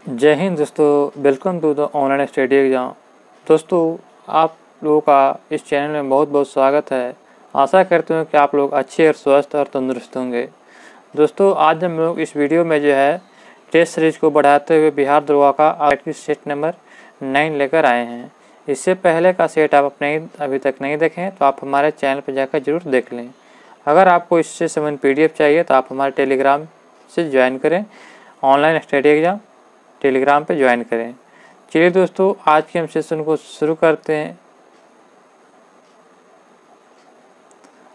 जय हिंद दोस्तों, welcome to the online study exam. दोस्तों, आप लोगों का इस चैनल में बहुत बहुत स्वागत है। आशा करते हैं कि आप लोग अच्छे और स्वस्थ और तंदुरुस्त होंगे। दोस्तों, आज हम लोग इस वीडियो में जो है टेस्ट सीरीज को बढ़ाते हुए बिहार दरोगा का आईटी सेट नंबर 9 लेकर आए हैं। इससे पहले का सेट आप अभी तक नहीं देखें तो आप हमारे चैनल पर जाकर जरूर देख लें। अगर आपको इससे संबंधित PDF चाहिए तो आप हमारे टेलीग्राम से ज्वाइन करें। ऑनलाइन स्टडी एग्जाम टेलीग्राम पे ज्वाइन करें। चलिए दोस्तों, आज के हम सेशन को शुरू करते हैं।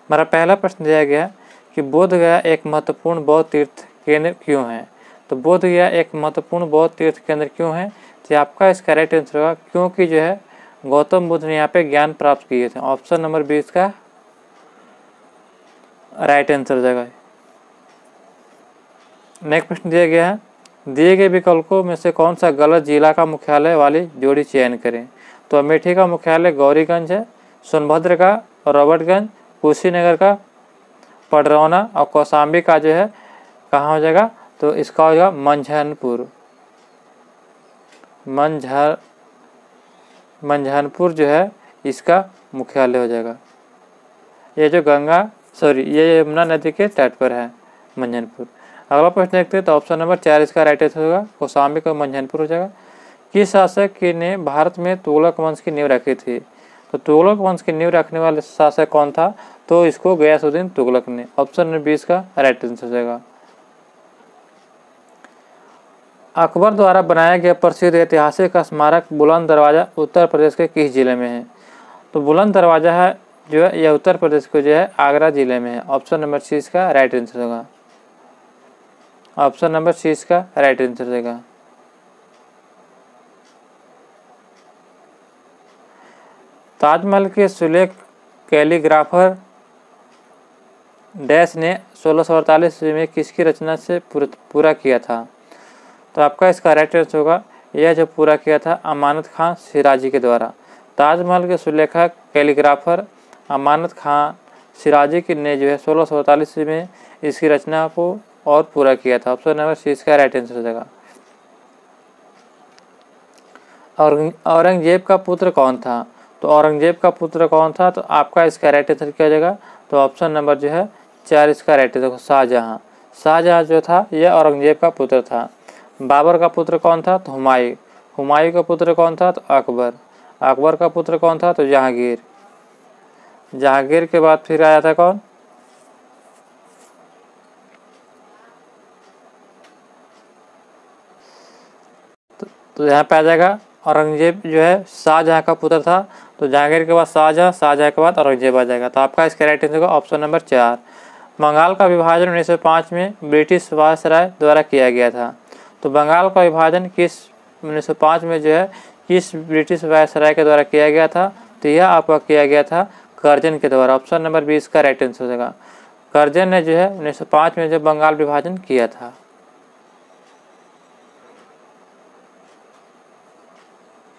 हमारा पहला प्रश्न दिया गया कि बोध गया एक महत्वपूर्ण बौद्ध तीर्थ केंद्र क्यों है। तो बोध गया एक महत्वपूर्ण बौद्ध तीर्थ केंद्र क्यों है, तो आपका इसका राइट आंसर होगा क्योंकि जो है गौतम बुद्ध ने यहाँ पे ज्ञान प्राप्त किए थे। ऑप्शन नंबर 20 का राइट आंसर जगह। नेक्स्ट प्रश्न दिया गया है, दिए गए विकल्पों में से कौन सा गलत जिला का मुख्यालय वाली जोड़ी चयन करें। तो अमेठी का मुख्यालय गौरीगंज है, सोनभद्र का रॉबर्टगंज, कुशीनगर का पडरौना और कौशाम्बी का जो है कहाँ हो जाएगा, तो इसका हो जाएगा मंझनपुर जो है इसका मुख्यालय हो जाएगा। ये जो ये यमुना नदी के तट पर है मंझनपुर। अगला प्रश्न देखते हैं तो ऑप्शन नंबर 4 इसका राइट आंसर होगा कौशाम्बी का मंझनपुर हो जाएगा। किस शासक ने भारत में तुगलक वंश की नींव रखी थी। तो तुगलक वंश की नींव रखने वाले शासक कौन था, तो इसको गयासुद्दीन तुगलक ने। ऑप्शन नंबर 20 का राइट आंसर हो जाएगा। अकबर द्वारा बनाया गया प्रसिद्ध ऐतिहासिक स्मारक बुलंद दरवाजा उत्तर प्रदेश के किस जिले में है। तो बुलंद दरवाजा है जो है यह उत्तर प्रदेश को जो है आगरा जिले में है। ऑप्शन नंबर 30 का राइट आंसर होगा। ऑप्शन नंबर 30 का राइट आंसर देगा। ताजमहल के सुलेख कैलीग्राफर डैश ने 1648 ईस्वी में किसकी रचना से पूरा किया था। तो आपका इसका राइट आंसर होगा यह जो पूरा किया था अमानत खां सिराजी के द्वारा। ताजमहल के सुलेखक कैलीग्राफर अमानत खां सिराजी ने जो है 1648 ईस्वी में इसकी रचना को और पूरा किया था। ऑप्शन नंबर 30 का राइट आंसर हो जाएगा। औरंगजेब का पुत्र कौन था। तो औरंगजेब का पुत्र कौन था, तो आपका इसका राइट आंसर क्या हो जाएगा, तो ऑप्शन नंबर जो है 4 इसका राइट आंसर शाहजहां। शाहजहां जो था यह औरंगजेब का पुत्र था। बाबर का पुत्र कौन था, तो हुमायूं। हुमायूं का पुत्र कौन था, तो अकबर। अकबर का पुत्र कौन था, तो जहांगीर। जहांगीर के बाद फिर आया था कौन, तो यहाँ पे आ जाएगा औरंगजेब जो है शाहजहां का पुत्र था। तो जहांगीर के बाद शाहजहां, शाहजहां के बाद औरंगजेब आ जाएगा। तो आपका इसका राइट आंसर होगा ऑप्शन नंबर 4। बंगाल का विभाजन 1905 में ब्रिटिश वायसराय द्वारा किया गया था। तो बंगाल का विभाजन 1905 में जो है किस ब्रिटिश वायसराय के द्वारा किया गया था, तो यह आपका किया गया था कर्जन के द्वारा। ऑप्शन नंबर 20 का राइट आंसर हो जाएगा। कर्जन ने जो है 1905 में जो बंगाल विभाजन किया था।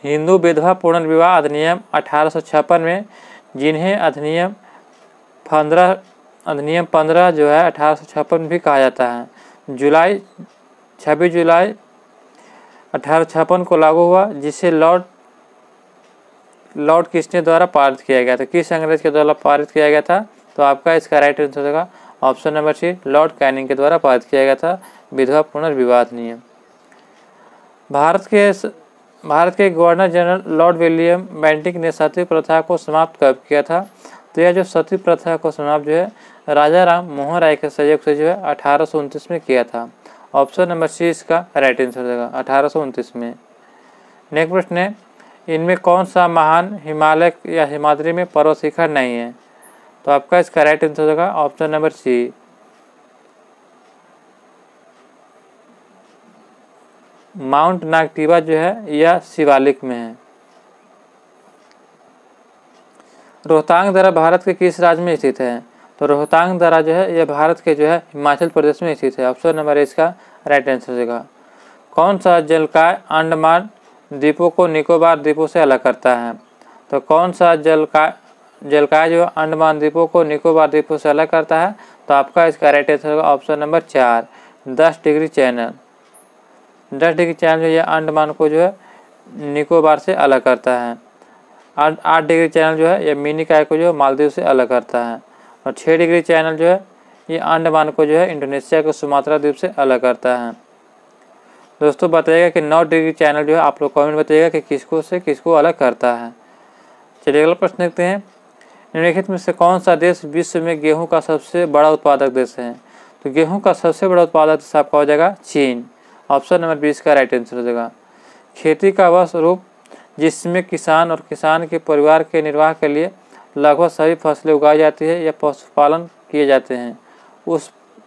हिंदू विधवा पुनर्विवाह अधिनियम 1856 में जिन्हें अधिनियम 15 जो है 1856 भी कहा जाता है, 26 जुलाई 1856 को लागू हुआ, जिसे लॉर्ड किसने द्वारा पारित किया गया था। किस अंग्रेज के द्वारा पारित किया गया था, तो आपका इसका राइट आंसर होगा ऑप्शन नंबर 3 लॉर्ड कैनिंग के द्वारा पारित किया गया था विधवा पुनर्विवाह अधिनियम। भारत के governor general Lord William Bentinck ने सती प्रथा को समाप्त कब किया था। तो यह जो सती प्रथा को समाप्त जो है राजा राम मोहन राय के सहयोग से जो है 1829 में किया था। ऑप्शन नंबर 6 इसका राइट आंसर होगा 1829 में। नेक्स्ट प्रश्न है, इनमें कौन सा महान हिमालय या हिमाद्री में पर्वत शिखर नहीं है। तो आपका इसका राइट आंसर होगा ऑप्शन नंबर सी माउंट नागटिवा जो है यह शिवालिक में है। रोहतांग दर्रा भारत के किस राज्य में स्थित है। तो रोहतांग दर्रा जो है यह भारत के जो है हिमाचल प्रदेश में स्थित है। ऑप्शन नंबर इसका राइट आंसर होगा। कौन सा जलकाय अंडमान द्वीपों को निकोबार द्वीपों से अलग करता है। तो कौन सा जलकाय जो अंडमान द्वीपों को निकोबार द्वीपों से अलग करता है, तो आपका इसका राइट आंसर होगा option number 4 10 degree channel. 10 degree channel जो है अंडमान को जो है निकोबार से अलग करता है। 8 डिग्री चैनल जो है ये मिनिकॉय को जो है मालदीव से अलग करता है। और 6 डिग्री चैनल जो है ये अंडमान को जो है इंडोनेशिया के सुमात्रा द्वीप से अलग करता है। दोस्तों बताइएगा कि 9 डिग्री चैनल जो है आप लोग कमेंट बताइएगा कि किसको से किसको अलग करता है। चलिए अगला प्रश्न देखते हैं। निम्नलिखित में से कौन सा देश विश्व में गेहूं का सबसे बड़ा उत्पादक देश है? तो गेहूं का सबसे बड़ा उत्पादक देश आपका हो जाएगा चीन। ऑप्शन नंबर 20 का राइट आंसर हो जाएगा। खेती का वह स्वरूप जिसमें किसान और किसान के परिवार के निर्वाह के लिए लगभग सभी फसलें उगाई जाती है या पशुपालन किए जाते हैं,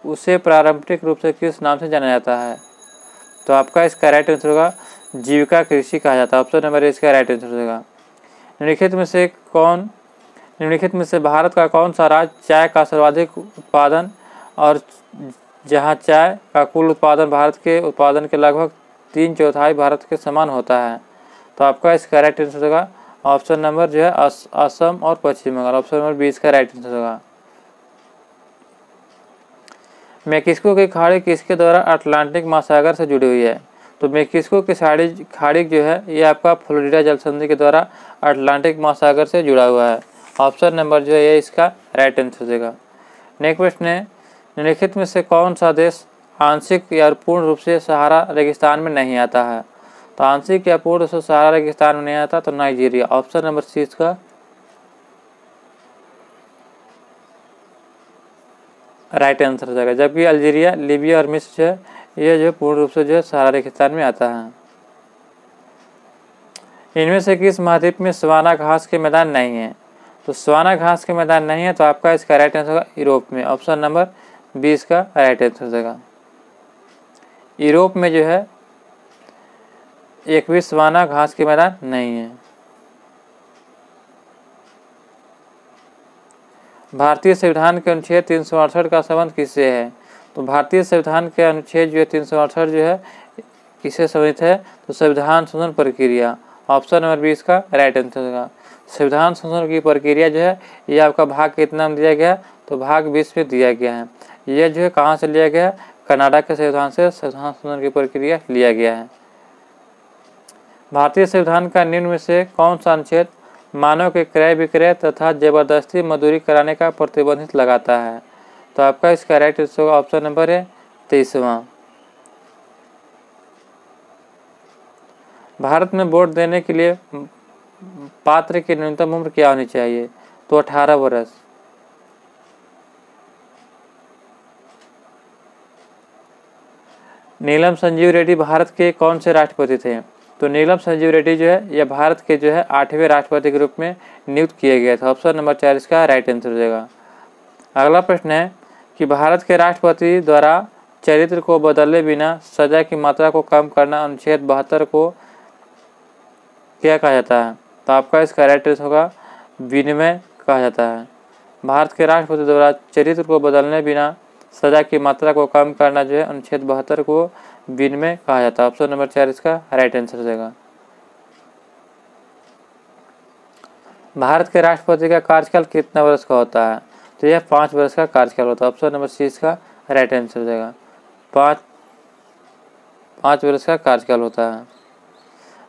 उसे पारंपरिक रूप से किस नाम से जाना जाता है? तो आपका इसका राइट आंसर होगा जीविका कृषि कहा जाता है। ऑप्शन नंबर इसका राइट आंसर हो जाएगा। निम्नलिखित में से भारत का कौन सा राज्य चाय का सर्वाधिक उत्पादन और जहां चाय का कुल उत्पादन भारत के उत्पादन के लगभग 3/4 भारत के समान होता है? तो आपका इसका राइट आंसर होगा ऑप्शन नंबर जो है असम और पश्चिम बंगाल। ऑप्शन नंबर 20 का राइट आंसर होगा। मेक्सिको की खाड़ी किसके द्वारा अटलांटिक महासागर से जुड़ी हुई है? तो मेक्सिको की खाड़ी जो है ये आपका फ्लोरिडा जल संधि के द्वारा अटलांटिक महासागर से जुड़ा हुआ है। ऑप्शन नंबर जो है ये इसका राइट आंसर देगा। नेक्स्ट प्रश्न है। निम्नलिखित में से कौन सा देश आंशिक या पूर्ण रूप से सहारा रेगिस्तान में नहीं आता है? तो आंशिक या पूर्ण रूप से सहारा रेगिस्तान में नहीं आता तो नाइजीरिया। ऑप्शन नंबर 30 इसका राइट आंसर हो जाएगा। जबकि अल्जीरिया, लीबिया और मिस्र जो है ये जो पूर्ण रूप से जो है सहारा रेगिस्तान में आता है। इनमें से किस महाद्वीप में सवाना घास के मैदान नहीं है? तो सवाना घास के मैदान नहीं है तो आपका इसका राइट आंसर होगा यूरोप में। ऑप्शन नंबर 20 का राइट आंसर हो जाएगा। यूरोप में जो है एक भी सवाना घास के मैदान नहीं है। भारतीय संविधान के अनुच्छेद 368 का संबंध किससे है? तो भारतीय संविधान के अनुच्छेद जो है 368 जो है किससे संबंधित है? तो संविधान संशोधन प्रक्रिया। ऑप्शन नंबर 20 का राइट आंसर होगा। संविधान संशोधन की प्रक्रिया जो है ये आपका भाग कितना में दिया गया? तो भाग 20 में दिया गया है। यह जो है कहाँ से लिया गया? कनाडा के संविधान से संविधान संशोधन की प्रक्रिया लिया गया है। भारतीय संविधान का निम्न में से कौन सा अनुच्छेद मानव के क्रय विक्रय तथा जबरदस्ती मजदूरी कराने का प्रतिबंधित लगाता है? तो आपका इसका राइट आंसर होगा ऑप्शन नंबर है 23वां। भारत में वोट देने के लिए पात्र की न्यूनतम उम्र क्या होनी चाहिए? तो 18 वर्ष। नीलम संजीव रेड्डी भारत के कौन से राष्ट्रपति थे? तो नीलम संजीव रेड्डी जो है यह भारत के जो है 8वें राष्ट्रपति के रूप में नियुक्त किए गए थे। ऑप्शन नंबर 4 इसका राइट आंसर हो जाएगा। अगला प्रश्न है कि भारत के राष्ट्रपति द्वारा चरित्र को बदले बिना सजा की मात्रा को कम करना अनुच्छेद 72 को क्या कहा जाता है? तो आपका इसका राइट आंसर होगा विनिमय कहा जाता है। भारत के राष्ट्रपति द्वारा चरित्र को बदलने बिना सजा की मात्रा को कम करना जो है अनुच्छेद 72 को विनिमय कहा जाता है। ऑप्शन नंबर 4 इसका राइट आंसर हो जाएगा। भारत के राष्ट्रपति का कार्यकाल कितना वर्ष का होता है? तो यह 5 वर्ष का कार्यकाल होता है। ऑप्शन नंबर 6 का राइट आंसर हो जाएगा। 5 वर्ष का कार्यकाल होता है।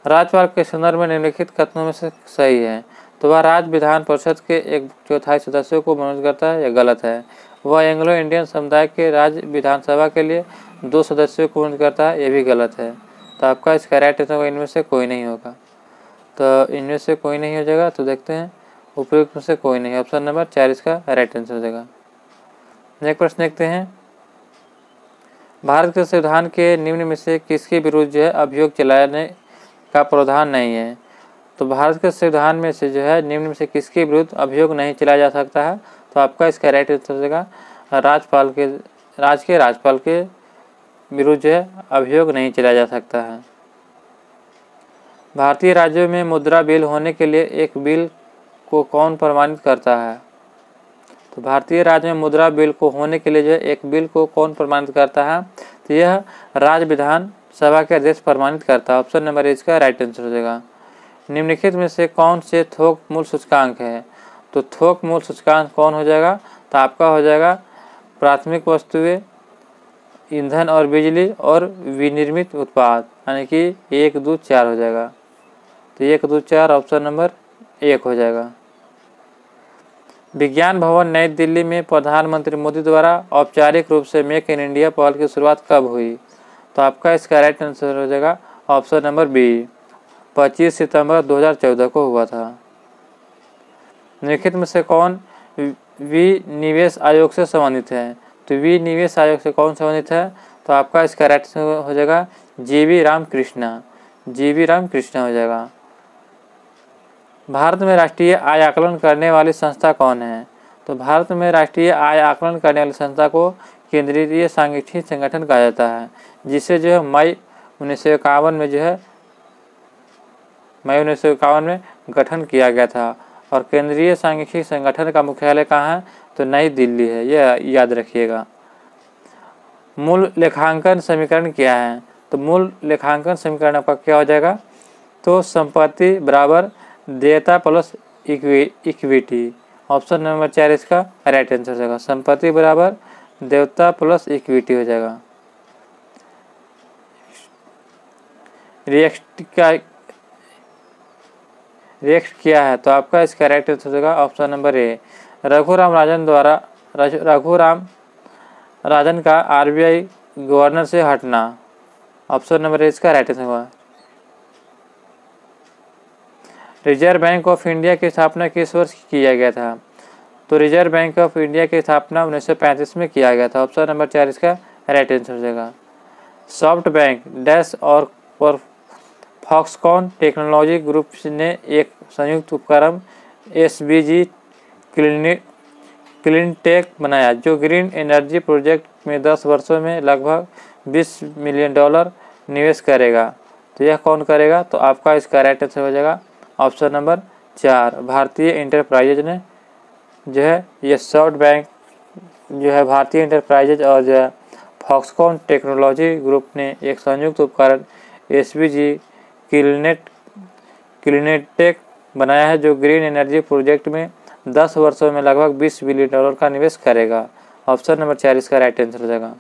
राज्यपाल के संदर्भ में निम्नलिखित कथनों में से सही है? तो वह राज्य विधान परिषद के 1/4 सदस्यों को मनोनीत करता है या गलत है? वह एंग्लो इंडियन समुदाय के राज्य विधानसभा के लिए 2 सदस्यों को मनोनीत करता है, ये भी गलत है। तो आपका इसका राइट आंसर होगा इनमें से कोई नहीं होगा। तो इनमें से कोई नहीं हो जाएगा। तो देखते हैं उपयुक्त में से कोई नहीं। ऑप्शन नंबर 4 इसका राइट आंसर हो जाएगा। नेक्स्ट प्रश्न देखते हैं। भारत के संविधान के निम्न में से किसके विरुद्ध जो है अभियोग चलाने का प्रावधान नहीं है? तो भारत के संविधान में से जो है निम्न में से किसके विरुद्ध अभियोग नहीं चलाया जा सकता है? तो आपका इसका राइट आंसर हो जाएगा राज्यपाल के विरुद्ध जो है अभियोग नहीं चलाया जा सकता है। भारतीय राज्यों में मुद्रा बिल होने के लिए एक बिल को कौन प्रमाणित करता है? तो भारतीय राज्य में मुद्रा बिल को होने के लिए जो है एक बिल को कौन प्रमाणित करता है? तो यह राज्य विधान सभा के अध्यक्ष प्रमाणित करता है। ऑप्शन नंबर इसका राइट आंसर हो जाएगा। निम्नलिखित में से कौन से थोक मूल्य सूचकांक है? तो थोक मूल्य सूचकांक कौन हो जाएगा? तो आपका हो जाएगा प्राथमिक वस्तुएं, ईंधन और बिजली और विनिर्मित उत्पाद, यानी कि 1, 2, 4 हो जाएगा। तो 1, 2, 4 ऑप्शन नंबर 1 हो जाएगा। विज्ञान भवन नई दिल्ली में प्रधानमंत्री मोदी द्वारा औपचारिक रूप से मेक इन इंडिया पहल की शुरुआत कब हुई? तो आपका इसका राइट आंसर हो जाएगा ऑप्शन नंबर बी, 25 सितंबर 2014 को हुआ था। निम्नलिखित में से कौन विनिवेश आयोग से संबंधित है? तो विनिवेश आयोग से कौन संबंधित है? तो आपका इसका राइट हो जाएगा जी.वी. रामकृष्णा, जी.वी. रामकृष्णा हो जाएगा। भारत में राष्ट्रीय आय आकलन करने वाली संस्था कौन है? तो भारत में राष्ट्रीय आय आकलन करने वाली संस्था को केंद्रीय सांख्यिकी संगठन कहा जाता है, जिसे जो है मई 1951 में में गठन किया गया था। और केंद्रीय सांख्यिकी संगठन का मुख्यालय कहाँ है? तो नई दिल्ली है, यह याद रखिएगा। मूल लेखांकन समीकरण क्या है? तो मूल लेखांकन समीकरण आपका क्या हो जाएगा? तो संपत्ति बराबर देयता प्लस इक्विटी, ऑप्शन नंबर 4 इसका राइट आंसर हो जाएगा। संपत्ति बराबर देयता प्लस इक्विटी हो जाएगा। रिएक्ट क्या है? तो आपका इसका राइट आंसर हो जाएगा option number A, Raghuram Rajan का आरबीआई गवर्नर से हटना, ऑप्शन नंबर ए इसका राइट आंसर होगा। रिजर्व बैंक ऑफ इंडिया की स्थापना किस वर्ष किया गया था? तो रिजर्व बैंक ऑफ इंडिया की स्थापना 1935 में किया गया था, ऑप्शन नंबर 4 इसका राइट आंसर हो जाएगा। सॉफ्ट बैंक डैश और फॉक्सकॉन टेक्नोलॉजी ग्रुप ने एक संयुक्त उपक्रम एसबीजी क्लीनटेक बनाया, जो ग्रीन एनर्जी प्रोजेक्ट में 10 वर्षों में लगभग $20 मिलियन निवेश करेगा। तो यह कौन करेगा? तो आपका इसका राइट आंसर हो जाएगा ऑप्शन नंबर 4, भारतीय इंटरप्राइजेज ने जो है ये सॉफ्ट बैंक जो है भारतीय इंटरप्राइजेज और जो है फॉक्सकॉन टेक्नोलॉजी ग्रुप ने एक संयुक्त उपकरण एसबीजी क्लीनटेक बनाया है, जो ग्रीन एनर्जी प्रोजेक्ट में 10 वर्षों में लगभग $20 बिलियन का निवेश करेगा, ऑप्शन नंबर 4 इसका राइट आंसर हो जाएगा।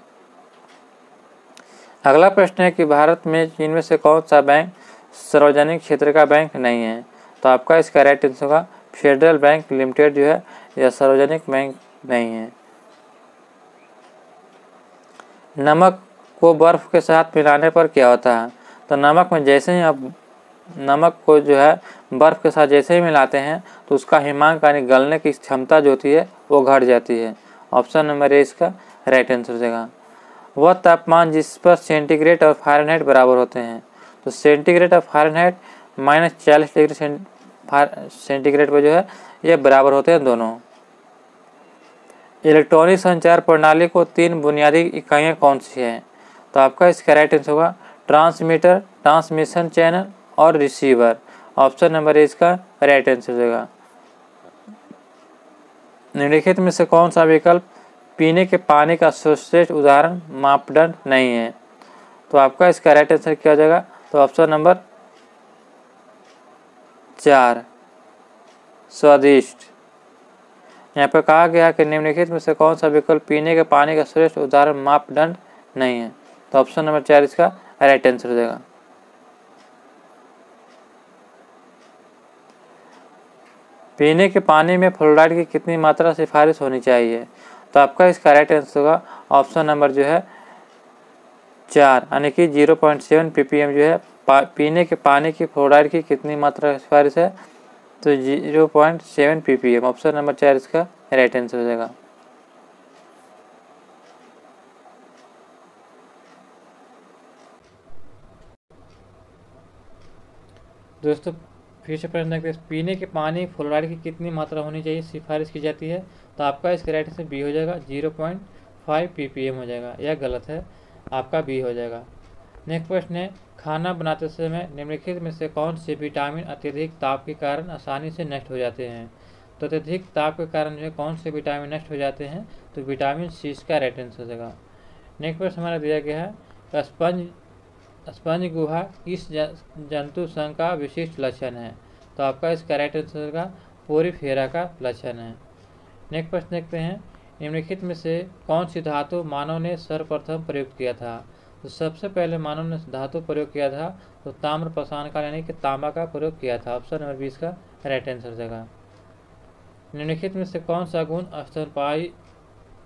अगला प्रश्न है कि भारत में इनमें से कौन सा बैंक सार्वजनिक क्षेत्र का बैंक नहीं है? तो आपका इसका राइट आंसर होगा फेडरल बैंक लिमिटेड जो है यह सार्वजनिक बैंक नहीं है। नमक को बर्फ के साथ मिलाने पर क्या होता है? तो नमक में जैसे ही आप नमक को जो है बर्फ के साथ जैसे ही मिलाते हैं तो उसका हिमांक यानी गलने की क्षमता जो होती है वो घट जाती है, ऑप्शन नंबर ए इसका राइट आंसर हो जाएगा। वह तापमान जिस पर सेंटीग्रेड और फ़ारेनहाइट बराबर होते हैं? तो सेंटीग्रेड और फ़ारेनहाइट -40 डिग्री सेंटीग्रेड पर जो है ये बराबर होते हैं दोनों। इलेक्ट्रॉनिक संचार प्रणाली को 3 बुनियादी इकाइयाँ कौन सी हैं? तो आपका इसका राइट आंसर होगा ट्रांसमीटर, ट्रांसमिशन चैनल और रिसीवर, ऑप्शन नंबर ए इसका राइट आंसर होगा। निम्नलिखित में से कौन सा विकल्प पीने के पानी का सर्वश्रेष्ठ उदाहरण मापदंड नहीं है? तो आपका इसका राइट आंसर क्या हो जाएगा? तो ऑप्शन नंबर 4 स्वादिष्ट। यहाँ पर कहा गया कि निम्नलिखित में से कौन सा विकल्प पीने के पानी का श्रेष्ठ उदाहरण मापदंड नहीं है? तो ऑप्शन नंबर 4 इसका राइट आंसर हो जाएगा। पीने के पानी में फ्लोराइड की कितनी मात्रा सिफारिश होनी चाहिए? तो आपका इसका राइट आंसर होगा ऑप्शन नंबर जो है 4, यानी कि 0.7 ppm जो है पीने के पानी की फ्लोराइड की कितनी मात्रा सिफारिश है? तो 0.7 ppm, ऑप्शन नंबर 4 इसका राइट आंसर हो जाएगा। दोस्तों फिर से प्रश्न देखते हैं, पीने के पानी फ्लोराइड की कितनी मात्रा होनी चाहिए सिफारिश की जाती है? तो आपका इसका राइट आंसर बी हो जाएगा, 0.5 ppm हो जाएगा। यह गलत है, आपका बी हो जाएगा। नेक्स्ट प्रश्न है, खाना बनाते समय निम्नलिखित में से कौन से विटामिन अत्यधिक ताप के कारण आसानी से नष्ट हो जाते हैं? तो अत्यधिक ताप के कारण जो है कौन से विटामिन नष्ट हो जाते हैं? तो विटामिन सी इसका राइट आंसर हो जाएगा। नेक्स्ट प्रश्न हमारा दिया गया है, स्पंज गुहा किस जंतु संघ का विशिष्ट लक्षण है? तो आपका इसका राइट आंसर होगा पोरीफेरा का लक्षण है। नेक्स्ट प्रश्न देखते हैं, निम्नलिखित में से कौन सी धातु मानव ने सर्वप्रथम प्रयोग किया था? तो सबसे पहले मानव ने धातु प्रयोग किया था तो ताम्र पाषाण का यानी कि तांबा का प्रयोग किया था। ऑप्शन नंबर 20 का राइट आंसर जगह। निम्नलिखित में से कौन सा गुण स्तनपायी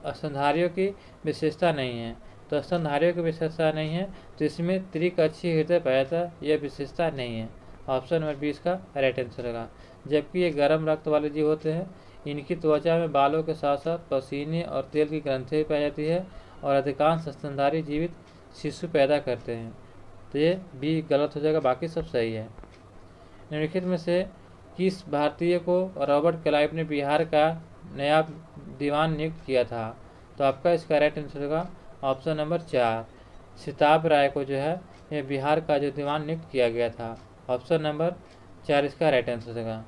स्तनधारियों की विशेषता नहीं है? तो स्तनधारियों की विशेषता नहीं है तो इसमें त्रिकक्षीय हृदय पाया था, यह विशेषता नहीं है। ऑप्शन नंबर 20 का राइट आंसर होगा। जबकि ये गर्म रक्त वाले जीव होते हैं, इनकी त्वचा में बालों के साथ साथ पसीने और तेल की ग्रंथि पाई जाती है और अधिकांश स्तनधारी जीवित शिशु पैदा करते हैं। तो ये भी गलत हो जाएगा, बाकी सब सही है। निम्नलिखित में से किस भारतीय को रॉबर्ट क्लाइव ने बिहार का नया दीवान नियुक्त किया था? तो आपका इसका राइट आंसर होगा ऑप्शन नंबर 4, सिताब राय को जो है यह बिहार का जो दीवान नियुक्त किया गया था। ऑप्शन नंबर 4 इसका राइट आंसर होगा।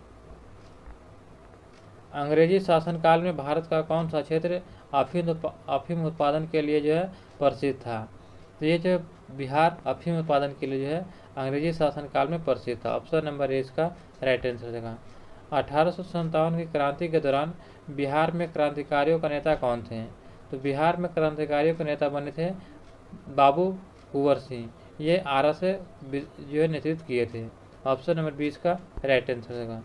अंग्रेजी शासनकाल में भारत का कौन सा क्षेत्र अफीम उत्पादन के लिए जो है प्रसिद्ध था? तो ये जो बिहार अफीम उत्पादन के लिए जो है अंग्रेजी शासनकाल में प्रसिद्ध था। ऑप्शन नंबर ए इसका राइट आंसर देगा। 1857 की क्रांति के दौरान बिहार में क्रांतिकारियों का नेता कौन थे? तो बिहार में क्रांतिकारियों के नेता बने थे बाबू कुंवर सिंह। ये आरा से जो है नेतृत्व किए थे। ऑप्शन नंबर 20 का राइट आंसर देगा।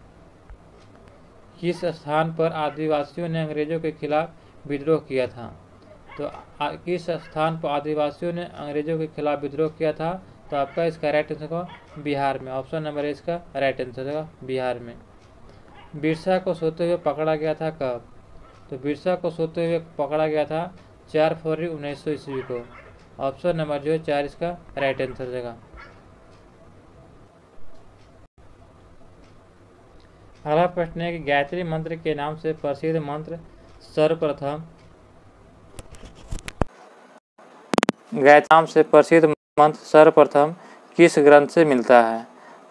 किस स्थान पर आदिवासियों ने अंग्रेजों के खिलाफ विद्रोह किया था? तो किस स्थान पर आदिवासियों ने अंग्रेजों के खिलाफ विद्रोह किया था? तो आपका इसका राइट आंसर होगा बिहार में। ऑप्शन नंबर इसका राइट आंसर होगा बिहार में। बिरसा को सोते हुए पकड़ा गया था कब? तो बिरसा को सोते हुए पकड़ा गया था 4 फरवरी 1900 ईस्वी को। ऑप्शन नंबर जो है 4 इसका राइट आंसर देगा। अगला प्रश्न है कि गायत्री मंत्र के नाम से प्रसिद्ध मंत्र सर्वप्रथम किस ग्रंथ से मिलता है?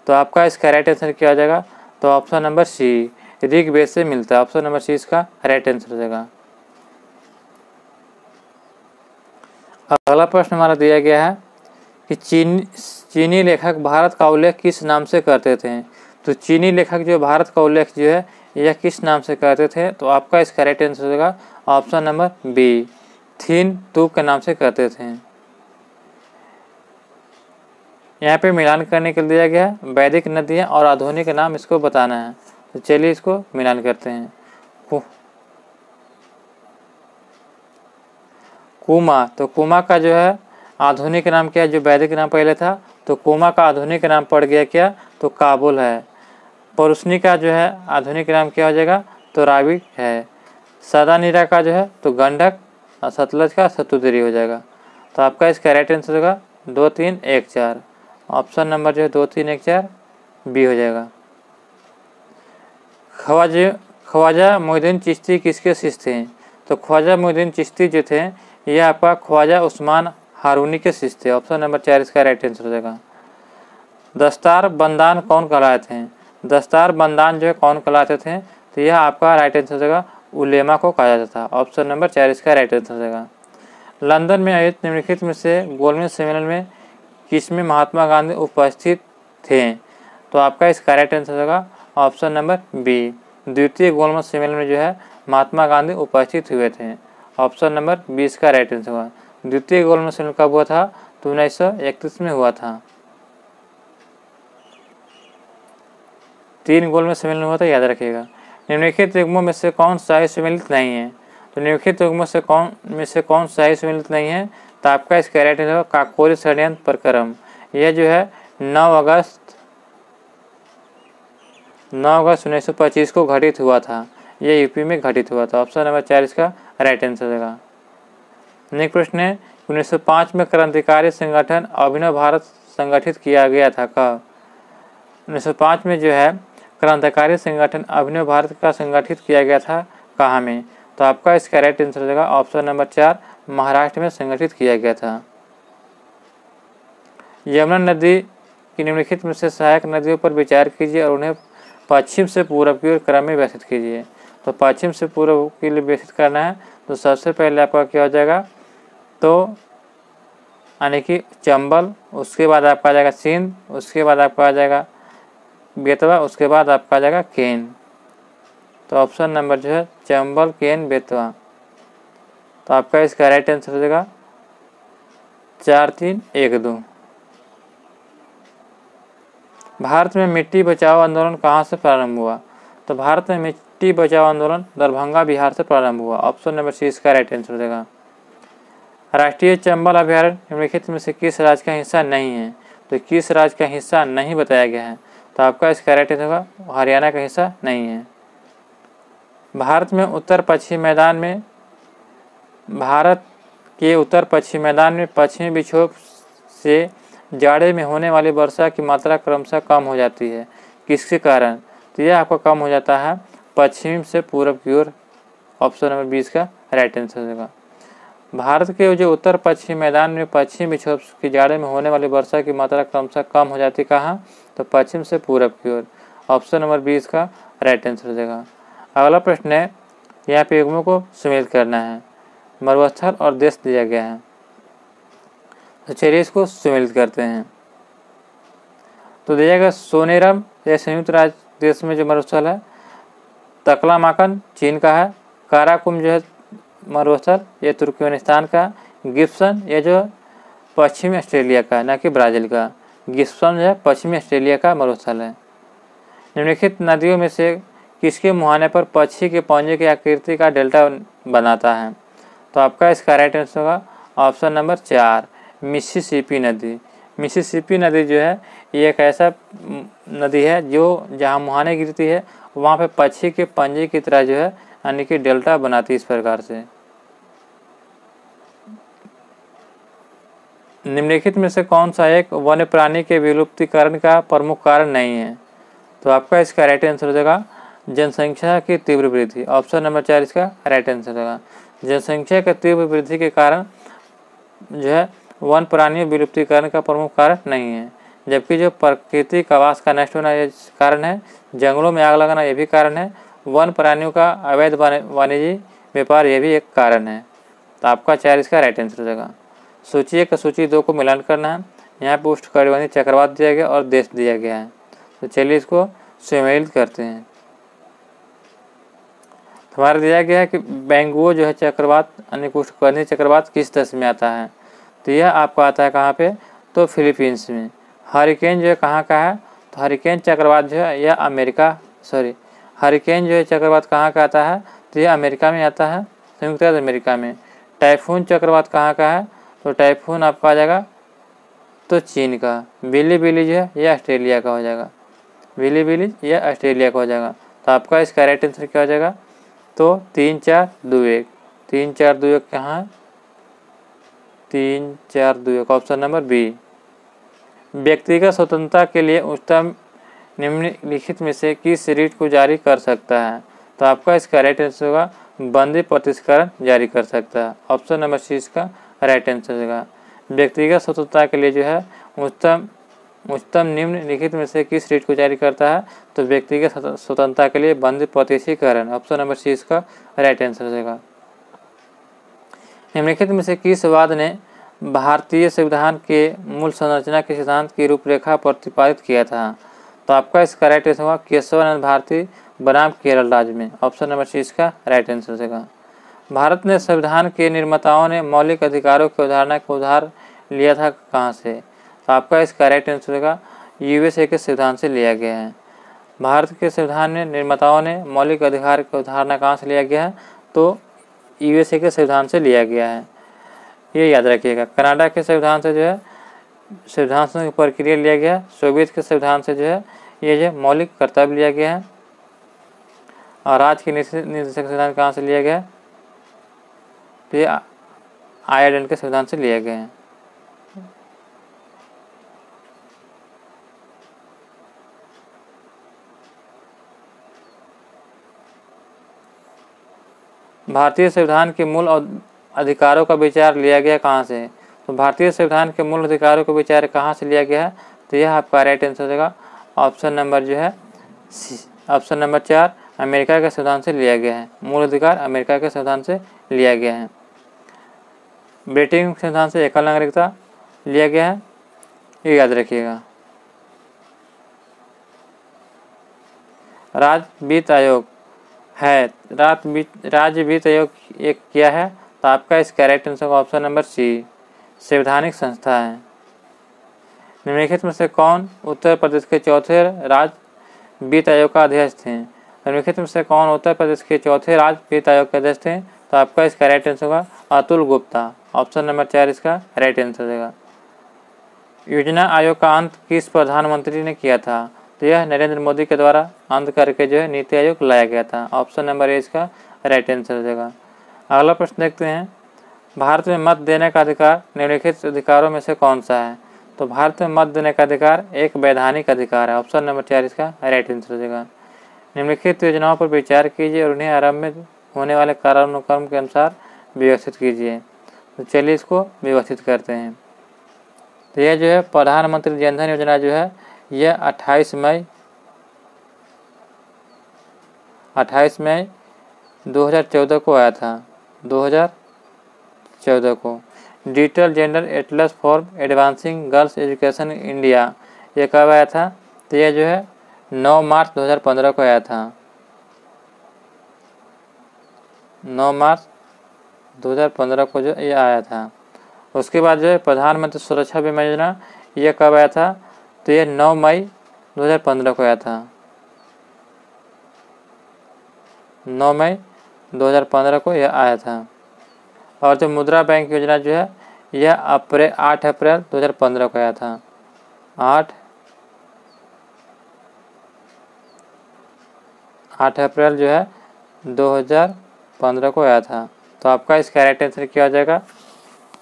तो आपका इसका राइट आंसर क्या हो जाएगा? तो ऑप्शन नंबर सी, ऋग्वेद से मिलता है। ऑप्शन नंबर सी इसका राइट आंसर हो जाएगा। अगला प्रश्न हमारा दिया गया है कि चीनी लेखक भारत का उल्लेख किस नाम से करते थे? तो चीनी लेखक जो भारत का उल्लेख जो है यह किस नाम से करते थे? तो आपका इसका राइट आंसर होगा ऑप्शन नंबर बी, थीन तू के नाम से करते थे। यहाँ पे मिलान करने के लिए दिया गया है वैदिक नदियाँ और आधुनिक नाम इसको बताना है। तो चलिए इसको मिलान करते हैं। कुमा, तो कुमा का जो है आधुनिक नाम क्या है? जो वैदिक नाम पहले था तो कुमा का आधुनिक नाम पड़ गया क्या? तो काबुल है। परुष्णी का जो है आधुनिक नाम क्या हो जाएगा? तो रावी है। सदानीरा का जो है तो गंडक और सतलज का सतुदरी हो जाएगा। तो आपका इसका राइट आंसर होगा 2, 3, 1, 4। ऑप्शन नंबर जो है 2, 3, 1, 4 बी हो जाएगा। ख्वाजा मोइनुद्दीन चिश्ती किसके शिष्य थे? तो ख्वाजा मोइनुद्दीन चिश्ती जो थे ये आपका ख्वाजा उस्मान हारूनी के शिष्य थे। ऑप्शन नंबर 4 इसका राइट आंसर हो जाएगा। दस्तार बंदान कौन कहलाते हैं? दस्तार बंदान जो है कौन कहलाते थे? तो यह आपका राइट आंसर हो जाएगा उलेमा को कहा जाता था। ऑप्शन नंबर 4 इसका राइट आंसर हो जाएगा। लंदन में आयोजित निम्नलिखित में से गोलमेज सम्मेलन में किसमें महात्मा गांधी उपस्थित थे? तो आपका इसका राइट आंसर होगा ऑप्शन नंबर बी, द्वितीय गोलमेज सम्मेलन में जो है महात्मा गांधी उपस्थित हुए थे। ऑप्शन नंबर 20 का राइट आंसर होगा। द्वितीय गोलमेज सम्मेलन कब हुआ था? तो 1931 में हुआ था। 3 गोलमेज सम्मेलन हुआ था, याद रखिएगा। निम्नलिखित युग्मों में से कौन शाही सम्मिलित नहीं है? तो निम्नलिखित युग्मों से कौन शाही सम्मिलित नहीं है? तो आपका इसका राइट आंसर होगा काकोरी षड्यंत्र प्रकरण। यह जो है 9 अगस्त 1925 को घटित हुआ था। यह यूपी में घटित हुआ था। ऑप्शन नंबर 4 इसका राइट आंसर होगा। नेक्स्ट प्रश्न है 1905 में क्रांतिकारी संगठन अभिनव भारत संगठित किया गया था कब? 1905 में जो है क्रांतिकारी संगठन अभिनव भारत का संगठित किया गया था कहाँ में? तो आपका इसका राइट आंसर हो जाएगा ऑप्शन नंबर 4, महाराष्ट्र में संगठित किया गया था। यमुना नदी की निम्नलिखित में से सहायक नदियों पर विचार कीजिए और उन्हें पश्चिम से पूर्व की ओर क्रम में व्यवस्थित कीजिए। तो पश्चिम से पूर्व के लिए व्यवस्थित करना है तो सबसे पहले आपका क्या हो जाएगा? तो यानी कि चंबल, उसके बाद आपका आ जाएगा सिंध, उसके बाद आपका आ जाएगा बेतवा, उसके बाद आपका आ जाएगा केन। तो ऑप्शन नंबर जो है चंबल, केन, बेतवा। तो आपका इसका राइट आंसर हो जाएगा 4312। भारत में मिट्टी बचाओ आंदोलन कहाँ से प्रारंभ हुआ? तो भारत में मिट्टी बचाओ आंदोलन दरभंगा बिहार से प्रारंभ हुआ। ऑप्शन नंबर सी इसका राइट आंसर हो जाएगा। राष्ट्रीय चंबल अभ्यारण्य निम्नलिखित में से किस राज्य का हिस्सा नहीं है? तो किस राज्य का हिस्सा नहीं बताया गया है, तो आपका इसका राइट आंसर होगा हरियाणा का हिस्सा नहीं है। भारत के उत्तर पश्चिमी मैदान में पश्चिमी विक्षोभ से जाड़े में होने वाली वर्षा की मात्रा क्रमशः कम हो जाती है, किसके कारण? तो यह आपको कम हो जाता है पश्चिम से पूर्व की ओर। ऑप्शन नंबर 20 का राइट आंसर हो जाएगा। भारत के जो उत्तर पश्चिमी मैदान में पश्चिमी विक्षोभ की जाड़े में होने वाली वर्षा की मात्रा क्रमशः कम हो जाती कहाँ? तो पश्चिम से पूर्व की ओर। ऑप्शन नंबर 20 का राइट आंसर हो जाएगा। अगला प्रश्न है, यहाँ पे युग्मों को सम्मिलित करना है। मरुस्थल और देश दिया गया है, तो चलिए इसको सम्मिलित करते हैं। तो दिया गया सोनेरम यह संयुक्त राज्य देश में जो मरुस्थल है, तकलामाकन चीन का है, काराकुम जो है मरुस्थल ये तुर्कमेनिस्तान का, गिब्सन ये जो पश्चिमी ऑस्ट्रेलिया का है, न कि ब्राज़ील का। गिब्सन जो है पश्चिमी ऑस्ट्रेलिया का मरुस्थल है। निम्नलिखित नदियों में से किसके मुहाने पर पक्षी के पंजे की आकृति का डेल्टा बनाता है? तो आपका इसका राइट आंसर होगा ऑप्शन नंबर 4 मिसिसिपी नदी। मिसिसिपी नदी जो है ये एक ऐसा नदी है जो जहाँ मुहाने गिरती है वहाँ पे पक्षी के पंजे की तरह जो है यानी कि डेल्टा बनाती है इस प्रकार से। निम्नलिखित में से कौन सा एक वन्य प्राणी के विलुप्तीकरण का प्रमुख कारण नहीं है? तो आपका इसका राइट आंसर हो जाएगा जनसंख्या की तीव्र वृद्धि। ऑप्शन नंबर 4 इसका राइट आंसर होगा। जनसंख्या की तीव्र वृद्धि के कारण जो है वन प्राणियों विलुप्तीकरण का प्रमुख कारण नहीं है, जबकि जो प्राकृतिक आवास का नष्ट होना ये कारण है, जंगलों में आग लगाना ये भी कारण है, वन प्राणियों का अवैध वाणिज्य व्यापार ये भी एक कारण है। तो आपका 4 इसका राइट आंसर हो जाएगा। सूची 1 का सूची 2 को मिलान करना है। यहाँ पे उष्णकटिबंधीय चक्रवात दिया गया और देश दिया गया है। तो चलिए इसको सम्मिलित करते हैं। हमारा दिया गया है कि बेंगुओ जो है चक्रवात यानी उष्णकटिबंधीय चक्रवात किस देश में आता है? तो यह आपका आता है कहाँ पे? तो फिलीपींस में। हरिकेन जो है कहाँ का है? तो हरिकेन चक्रवात जो है यह हरिकेन जो है चक्रवात कहाँ का आता है? तो यह अमेरिका में आता है, संयुक्त राज्य अमेरिका में। टाइफून चक्रवात कहाँ का है? तो टाइफून आपका आ जाएगा तो चीन का। बिली जो है यह ऑस्ट्रेलिया का हो जाएगा। बिली यह ऑस्ट्रेलिया का हो जाएगा। तो आपका इसका राइट आंसर क्या हो जाएगा? तो 3-4-2-1। 3-4-2-1 कहाँ है? 3-4-2-1 ऑप्शन नंबर बी। व्यक्तिगत स्वतंत्रता के लिए उच्चतम निम्नलिखित में से किस रीट को जारी कर सकता है? तो आपका इसका राइट आंसर होगा बंदी प्रतिष्ठीकरण जारी कर सकता है। ऑप्शन नंबर सी इसका राइट आंसर होगा। व्यक्तिगत स्वतंत्रता के लिए जो है उच्चतम निम्नलिखित में से किस रीट को जारी करता है? तो व्यक्तिगत स्वतंत्रता के लिए बंदी प्रतिष्ठीकरण। ऑप्शन नंबर सी इसका राइट आंसर हो जाएगा। निम्नलिखित में से किस वाद ने भारतीय संविधान के मूल संरचना के सिद्धांत की रूपरेखा प्रतिपादित किया था? तो आपका इसका राइट आंसर होगा केशवानंद भारती बनाम केरल राज्य में। ऑप्शन नंबर सी इसका राइट आंसर हो जाएगा। भारत ने संविधान के निर्माताओं ने मौलिक अधिकारों की अवधारणा को उधार लिया था कहाँ से? तो आपका इसका राइट आंसर होगा यूएसए के संविधान से लिया गया है। भारत के संविधान में निर्माताओं ने मौलिक अधिकार की अवधारणा कहाँ से लिया गया है? तो यूएसए के संविधान से लिया गया है, ये याद रखिएगा। कनाडा के संविधान से जो है संविधान की प्रक्रिया लिया गया है। सोवियत के संविधान से जो है ये जो मौलिक कर्तव्य लिया गया है। और आज के निर्देशक संविधान कहाँ से लिया गया है? तो ये आयरलैंड के संविधान से लिया गया है। भारतीय संविधान के मूल अधिकारों का विचार लिया गया कहाँ से? तो भारतीय संविधान के मूल अधिकारों का विचार कहाँ से लिया गया है? तो यह आपका राइट आंसर हो जाएगा ऑप्शन नंबर जो है ऑप्शन नंबर 4 अमेरिका के संविधान से लिया गया है। मूल अधिकार अमेरिका के संविधान से लिया गया है। ब्रिटेन के संविधान से एकल नागरिकता लिया गया है, ये याद रखिएगा। राज्य वित्त आयोग है राज्य वित्त आयोग एक क्या है? तो आपका इसका राइट आंसर होगा ऑप्शन नंबर सी, संवैधानिक संस्था है। निम्नलिखित में से कौन उत्तर प्रदेश के चौथे राज्य वित्त आयोग का अध्यक्ष थे? निम्नलिखित में से कौन उत्तर प्रदेश के चौथे राज्य वित्त आयोग के अध्यक्ष थे? तो आपका इसका राइट आंसर होगा अतुल गुप्ता, ऑप्शन नंबर 4 इसका राइट आंसर देगा। योजना आयोग का अंत किस प्रधानमंत्री ने किया था? तो यह नरेंद्र मोदी के द्वारा अंत करके जो है नीति आयोग लाया गया था, ऑप्शन नंबर ए इसका राइट आंसर देगा। अगला प्रश्न देखते हैं, भारत में मत देने का अधिकार निम्नलिखित अधिकारों में से कौन सा है? तो भारत में मत देने का अधिकार एक वैधानिक अधिकार है, ऑप्शन नंबर 4 इसका राइट आंसर देगा। निम्नलिखित योजनाओं पर विचार कीजिए और उन्हें आरंभ में होने वाले कालानुक्रम के अनुसार व्यवस्थित कीजिए। तो चलिए इसको व्यवस्थित करते हैं। तो यह जो है प्रधानमंत्री जन धन योजना जो है यह 28 मई 2014 को आया था, 2014 को। Digital gender Atlas for advancing girls education in India ये कब आया था? तो यह जो है 9 मार्च 2015 को आया था, 9 मार्च 2015 को जो ये आया था। उसके बाद जो है प्रधानमंत्री सुरक्षा बीमा योजना ये कब आया था? तो ये 9 मई 2015 को आया था, 9 मई 2015 को यह आया था। और जो मुद्रा बैंक योजना जो है यह 8 अप्रैल 2015 को आया था, 8 अप्रैल जो है 2015 को आया था। तो आपका इसका राइट आंसर क्या हो जाएगा?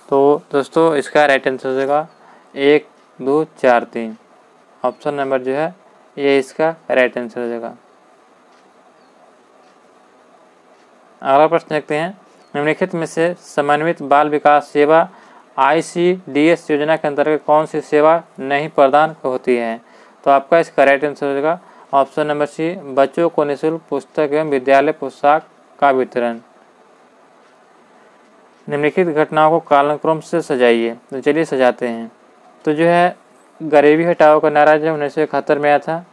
तो दोस्तों इसका राइट आंसर हो जाएगा 1, 2, 4, 3, ऑप्शन नंबर जो है ये इसका राइट आंसर हो जाएगा। अगला प्रश्न देखते हैं, निम्नलिखित में से समन्वित बाल विकास सेवा ICDS योजना के अंतर्गत कौन सी सेवा नहीं प्रदान होती है? तो आपका इसका राइट आंसर हो जाएगा ऑप्शन नंबर सी, बच्चों को निःशुल्क पुस्तक एवं विद्यालय पोशाक का वितरण। निम्नलिखित घटनाओं को कालानुक्रम से सजाइए। तो चलिए सजाते हैं। तो जो है गरीबी हटाओ का नारा जो 1971 में आया था,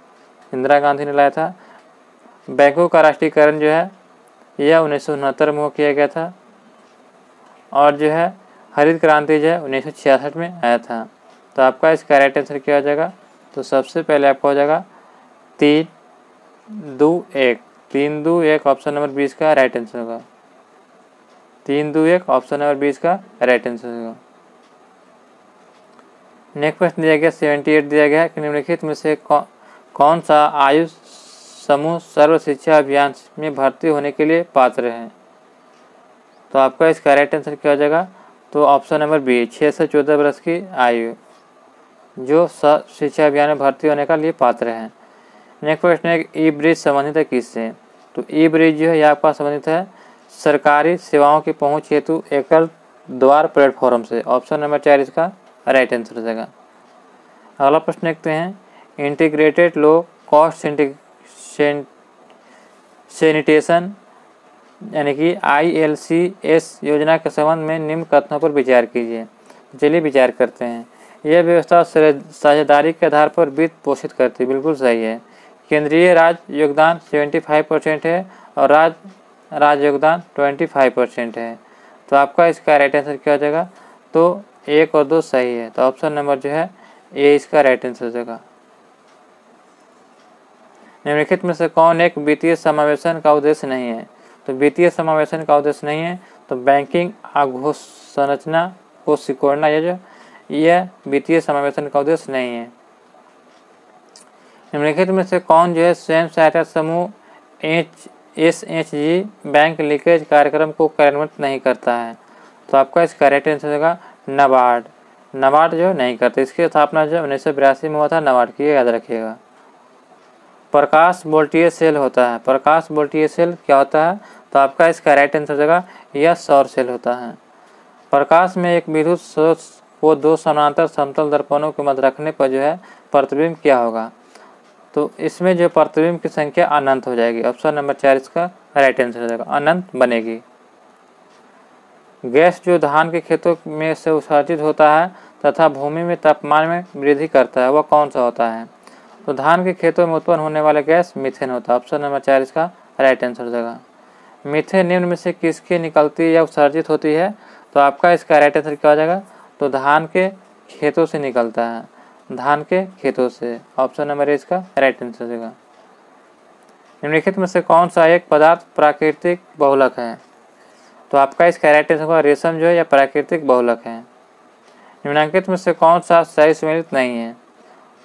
इंदिरा गांधी ने लाया था। बैंकों का राष्ट्रीयकरण जो है यह 1969 में किया गया था। और जो है हरित क्रांति जो है 1966 में आया था। तो आपका इसका राइट आंसर क्या हो जाएगा? तो सबसे पहले आपका हो जाएगा 3, 2, 1, 3, 2, 1 ऑप्शन नंबर 20 का राइट आंसर होगा, 3, 2, 1 ऑप्शन नंबर 20 का राइट आंसर होगा। नेक्स्ट प्रश्न दिया गया 78 दिया गया है कि निम्नलिखित में से कौन सा आयु समूह सर्व शिक्षा अभियान में भर्ती होने के लिए पात्र है? तो आपका इसका राइट आंसर क्या हो जाएगा? तो ऑप्शन नंबर बी, 6 से 14 वर्ष की आयु जो शिक्षा अभियान में भर्ती होने का लिए पात्र है। नेक्स्ट प्रश्न है ई ब्रिज संबंधित है किससे? तो ई ब्रिज जो है यह आपका संबंधित है सरकारी सेवाओं की पहुंच हेतु एकल द्वार प्लेटफॉर्म से, ऑप्शन नंबर 4 इसका राइट आंसर हो जाएगा। अगला प्रश्न देखते हैं, इंटीग्रेटेड लो कॉस्ट सैनिटेशन यानी कि ILCS योजना के संबंध में निम्न कथनों पर विचार कीजिए। चलिए विचार करते हैं। यह व्यवस्था साझेदारी के आधार पर वित्त पोषित करती है, बिल्कुल सही है। केंद्रीय राज्य योगदान 75% है और राज्य योगदान 25% है। तो आपका इसका राइट आंसर क्या हो जाएगा? तो 1 और 2 सही है, तो ऑप्शन नंबर जो है ए इसका राइट आंसर हो जाएगा। निम्नलिखित में से कौन एक वित्तीय समावेशन का उद्देश्य नहीं है? तो वित्तीय समावेशन का उद्देश्य नहीं है तो बैंकिंग अधोसंरचना को सिकोड़ना यह वित्तीय समावेशन का उद्देश्य नहीं है। निम्नलिखित में से कौन जो है स्वयं सहायता समूह SHG बैंक लीकेज कार्यक्रम को कार्यान्वित नहीं करता है? तो आपका इसका राइट आंसर होगा नाबार्ड जो नहीं करते। इसकी स्थापना जो 1982 में हुआ था नाबार्ड की, याद रखिएगा। प्रकाश वोल्टीय सेल होता है, प्रकाश वोल्टीय सेल क्या होता है? तो आपका इसका राइट आंसर होगा यह सौर सेल होता है। प्रकाश में एक विद्युत स्रोत को 2 समानांतर समतल दर्पणों के मध्य रखने पर जो है प्रतिबिंब क्या होगा? तो इसमें जो प्रतिबिंब की संख्या अनंत हो जाएगी, ऑप्शन नंबर 4 इसका राइट आंसर हो जाएगा, अनंत बनेगी। गैस जो धान के खेतों में से उत्सर्जित होता है तथा भूमि में तापमान में वृद्धि करता है वह कौन सा होता है? तो धान के खेतों में उत्पन्न होने वाला गैस मीथेन होता है, ऑप्शन नंबर 4 इसका राइट आंसर हो जाएगा। मीथेन निम्न में से किसके निकलती या उत्सर्जित होती है? तो आपका इसका राइट आंसर क्या हो जाएगा? तो धान के खेतों से निकलता है, धान के खेतों से। ऑप्शन नंबर ए इसका राइट आंसर हो जाएगा। निम्नलिखित में से कौन सा एक पदार्थ प्राकृतिक बहुलक है? तो आपका इसका राइट आंसर होगा रेशम जो है या प्राकृतिक बहुलक है। निम्नलिखित में से कौन सा सही सम्मिलित नहीं है?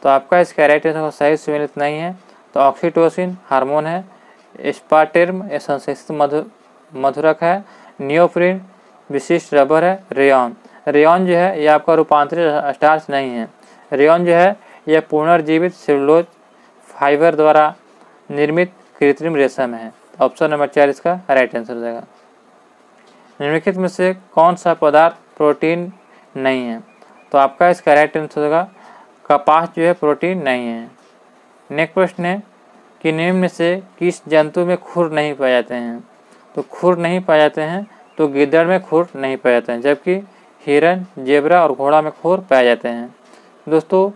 तो आपका इसका राइट आंसर सही सम्मिलित नहीं है। तो ऑक्सीटोसिन हार्मोन है, एस्पार्टेम संश्लेषित मधुरक है, नियोप्रिन विशिष्ट रबर है, रेयॉन। रेयॉन जो है यह आपका रूपांतरित स्टार्च नहीं है। रेयॉन जो है यह पुनर्जीवित सेलुलोज फाइबर द्वारा निर्मित कृत्रिम रेशम है। ऑप्शन नंबर 4 इसका राइट आंसर हो जाएगा। निम्नलिखित में से कौन सा पदार्थ प्रोटीन नहीं है? तो आपका इसका राइट आंसर होगा कपास जो है प्रोटीन नहीं है। नेक्स्ट प्रश्न है कि निम्न में से किस जंतु में खुर नहीं पाए जाते हैं? तो खुर नहीं पाए जाते हैं तो गिद्दड़ में खुर नहीं पाए जाते हैं, जबकि हिरन, जेब्रा और घोड़ा में खुर पाए जाते हैं। दोस्तों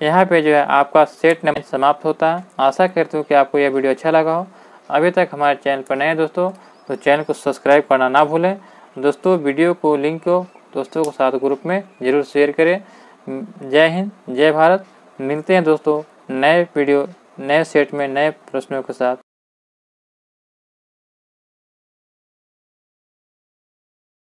यहाँ पे जो है आपका सेट नंबर समाप्त होता है। आशा करते हो कि आपको यह वीडियो अच्छा लगा हो। अभी तक हमारे चैनल पर नए हैं दोस्तों तो चैनल को सब्सक्राइब करना ना भूलें। दोस्तों वीडियो को लिंक को दोस्तों के साथ ग्रुप में ज़रूर शेयर करें। जय हिंद, जय भारत। मिलते हैं दोस्तों नए वीडियो नए सेट में नए प्रश्नों के साथ।